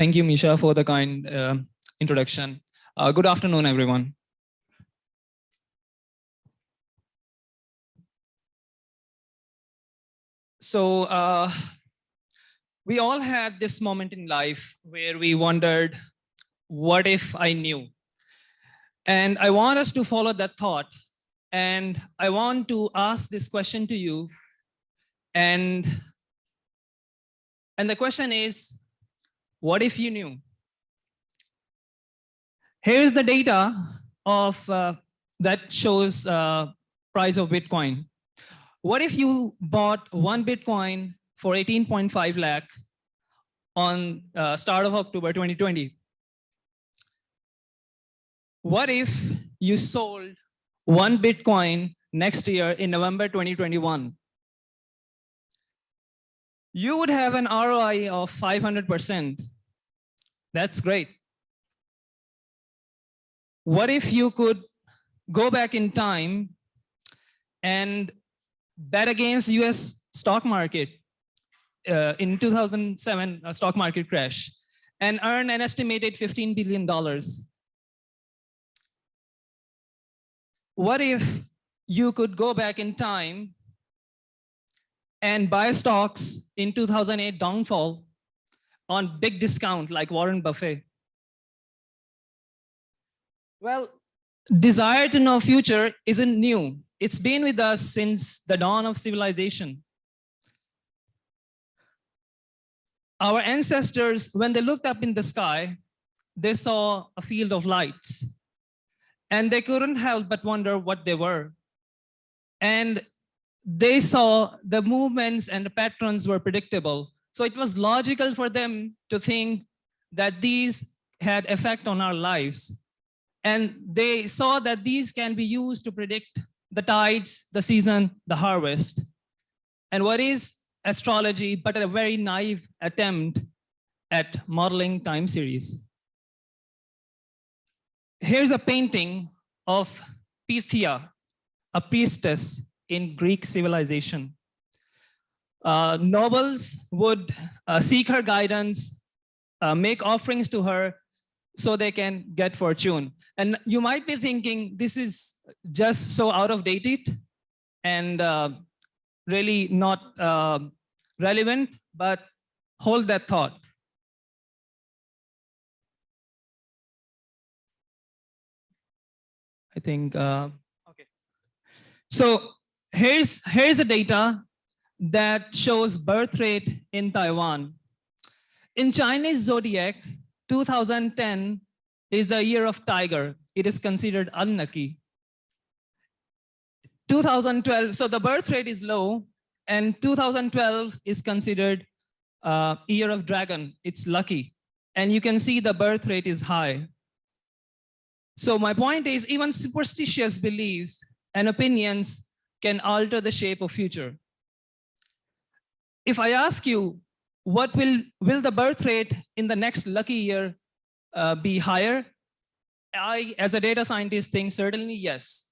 Thank you, Misha, for the kind introduction. Good afternoon, everyone. So we all had this moment in life where we wondered, what if I knew? And I want us to follow that thought. And I want to ask this question to you. And the question is, what if you knew? Here's the data of that shows price of Bitcoin. What if you bought one Bitcoin for 18.5 lakh on start of October 2020? What if you sold one Bitcoin next year in November 2021? You would have an ROI of 500%. That's great. What if you could go back in time and bet against US stock market in 2007 stock market crash and earn an estimated $15 billion? What if you could go back in time and buy stocks in 2008 downfall on big discount like Warren Buffett? Well, desire to know future isn't new. It's been with us since the dawn of civilization. Our ancestors, when they looked up in the sky, they saw a field of lights. And they couldn't help but wonder what they were. And they saw the movements and the patterns were predictable. So it was logical for them to think that these had effect on our lives. And they saw that these can be used to predict the tides, the season, the harvest. And what is astrology but a very naive attempt at modeling time series? Here's a painting of Pythia, a priestess in Greek civilization. Nobles would seek her guidance, make offerings to her so they can get fortune. And you might be thinking this is just so out of date and really not relevant, but hold that thought. I think, okay. So here's the data that shows birth rate in Taiwan. In Chinese zodiac, 2010 is the year of tiger. It is considered unlucky. 2012, so the birth rate is low, and 2012 is considered year of dragon. It's lucky. And you can see the birth rate is high. So my point is, even superstitious beliefs and opinions can alter the shape of future. If I ask you, what will the birth rate in the next lucky year be higher? I, as a data scientist, think certainly yes.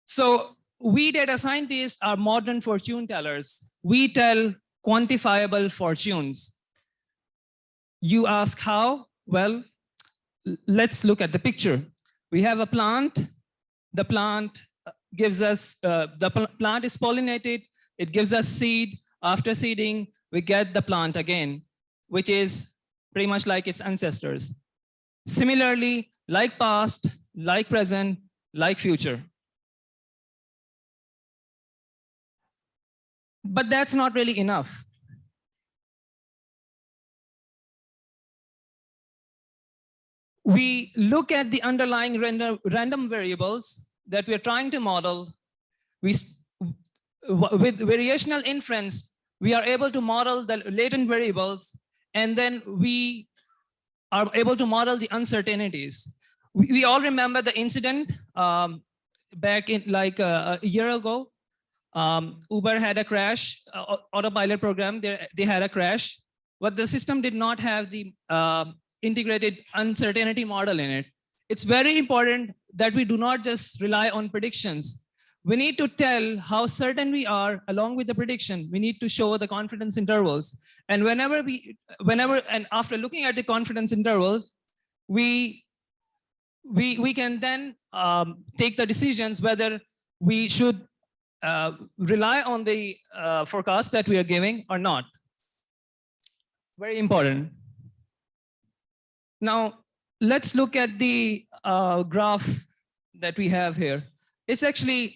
So we data scientists are modern fortune tellers. We tell quantifiable fortunes. You ask how? Well, let's look at the picture. We have a plant. The plant gives us, plant is pollinated. It gives us seed. After seeding, we get the plant again, which is pretty much like its ancestors. Similarly, like past, like present, like future. But that's not really enough. We look at the underlying random variables that we're trying to model. With variational inference, we are able to model the latent variables, and then we are able to model the uncertainties. We all remember the incident back in like a year ago. Uber had a crash, autopilot program, they had a crash, but the system did not have the integrated uncertainty model in it. It's very important that we do not just rely on predictions. We need to tell how certain we are along with the prediction. We need to show the confidence intervals. And and after looking at the confidence intervals, we can then take the decisions whether we should rely on the forecast that we are giving or not. Very important. Now, let's look at the graph that we have here. It's actually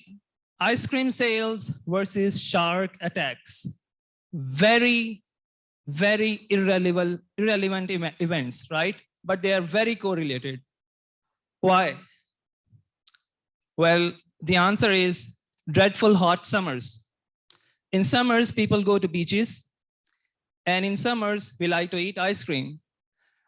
ice cream sales versus shark attacks. Very, very irrelevant events, right? But they are very correlated. Why? Well, the answer is dreadful hot summers. In summers, people go to beaches, and in summers, we like to eat ice cream.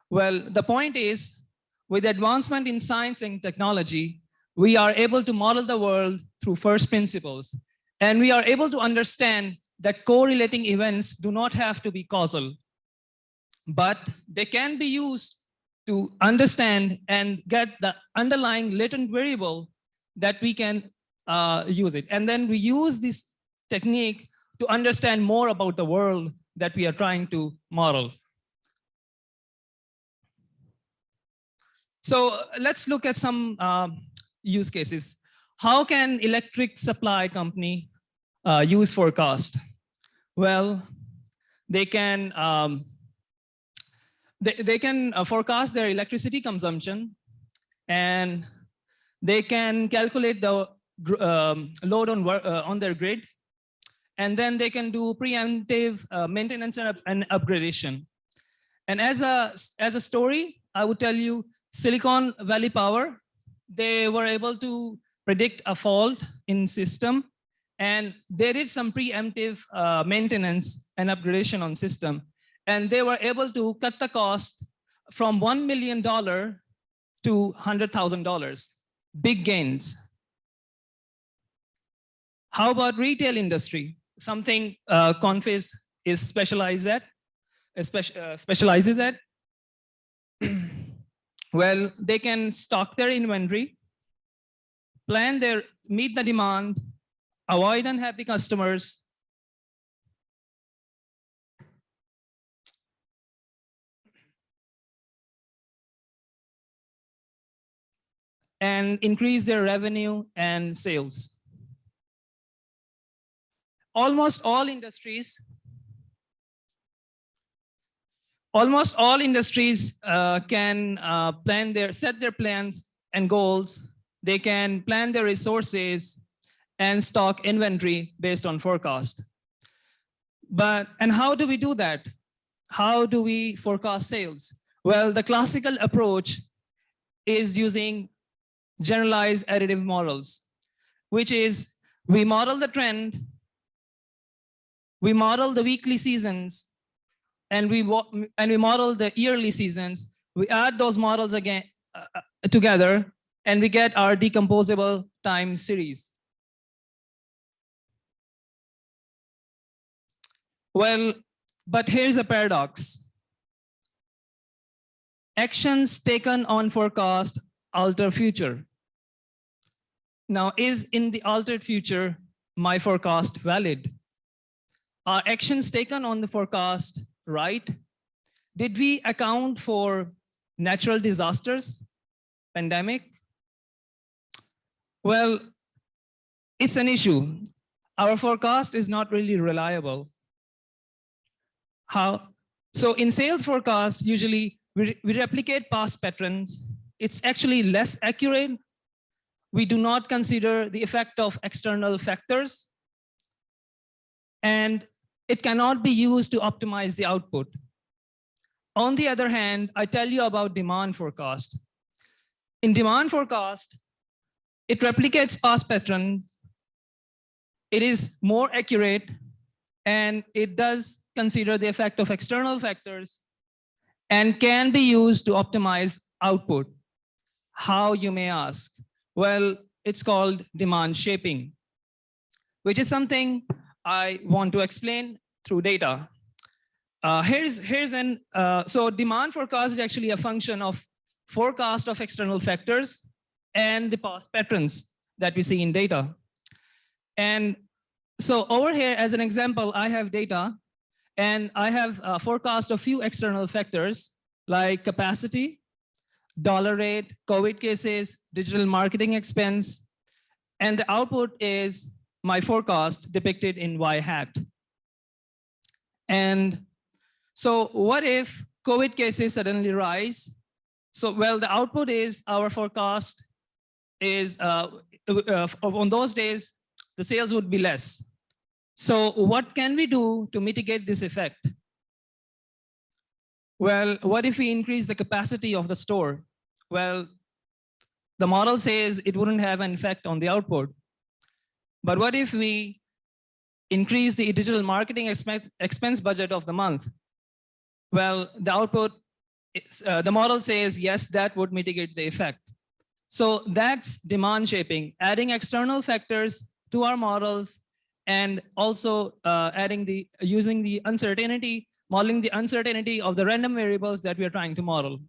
Well, the point is, with advancement in science and technology, we are able to model the world through first principles. And we are able to understand that correlating events do not have to be causal, but they can be used to understand and get the underlying latent variable that we can use it. And then we use this technique to understand more about the world that we are trying to model. So let's look at some use cases. How can electric supply company use forecast? Well, they can forecast their electricity consumption, and they can calculate the load on their grid, and then they can do preemptive maintenance and upgradation. And as a story, I would tell you, Silicon Valley Power, they were able to predict a fault in system, and they did some preemptive maintenance and upgradation on system. And they were able to cut the cost from $1 million to $100,000. Big gains. How about retail industry? Something Confiz is specializes at. Well, they can stock their inventory, meet the demand, avoid unhappy customers, and increase their revenue and sales. Almost all industries can set their plans and goals. They can plan their resources and stock inventory based on forecast. And how do we do that? How do we forecast sales? Well, the classical approach is using generalized additive models, which is we model the trend, we model the weekly seasons, and we model the yearly seasons. We add those models again together, and we get our decomposable time series. Well, but here's a paradox. Actions taken on forecast alter future. Now, is in the altered future my forecast valid? Are actions taken on the forecast right? Did we account for natural disasters, pandemic? Well, it's an issue. Our forecast is not really reliable. How? So in sales forecast, usually we replicate past patterns. It's actually less accurate. We do not consider the effect of external factors. And it cannot be used to optimize the output. On the other hand, I tell you about demand forecast. In demand forecast, it replicates past patterns. It is more accurate, and it does consider the effect of external factors and can be used to optimize output. How, you may ask? Well, it's called demand shaping, which is something I want to explain through data. So demand forecast is actually a function of forecast of external factors and the past patterns that we see in data. And so over here, as an example, I have data, and I have forecast a few external factors like capacity, dollar rate, COVID cases, digital marketing expense, and the output is my forecast depicted in Y hat. And so what if COVID cases suddenly rise? So, well, the output is our forecast is on those days, the sales would be less. So what can we do to mitigate this effect? Well, what if we increase the capacity of the store? Well, the model says it wouldn't have an effect on the output. But what if we increase the digital marketing expense budget of the month? Well, the output, the model says, yes, that would mitigate the effect. So that's demand shaping, adding external factors to our models, and also using the uncertainty, modeling the uncertainty of the random variables that we are trying to model.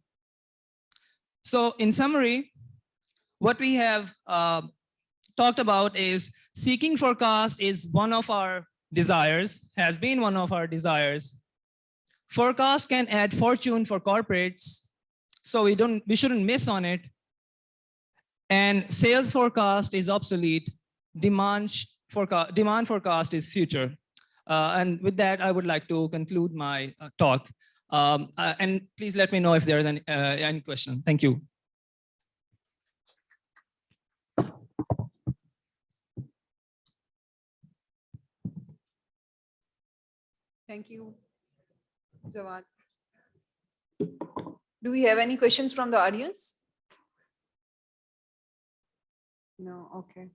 So in summary, what we have talked about is seeking forecast is one of our desires, has been one of our desires. Forecast can add fortune for corporates, so we shouldn't miss on it. And sales forecast is obsolete. Demand forecast is future. And with that, I would like to conclude my talk. And please let me know if there is any question. Thank you. Thank you, Jawad. Do we have any questions from the audience? No, okay.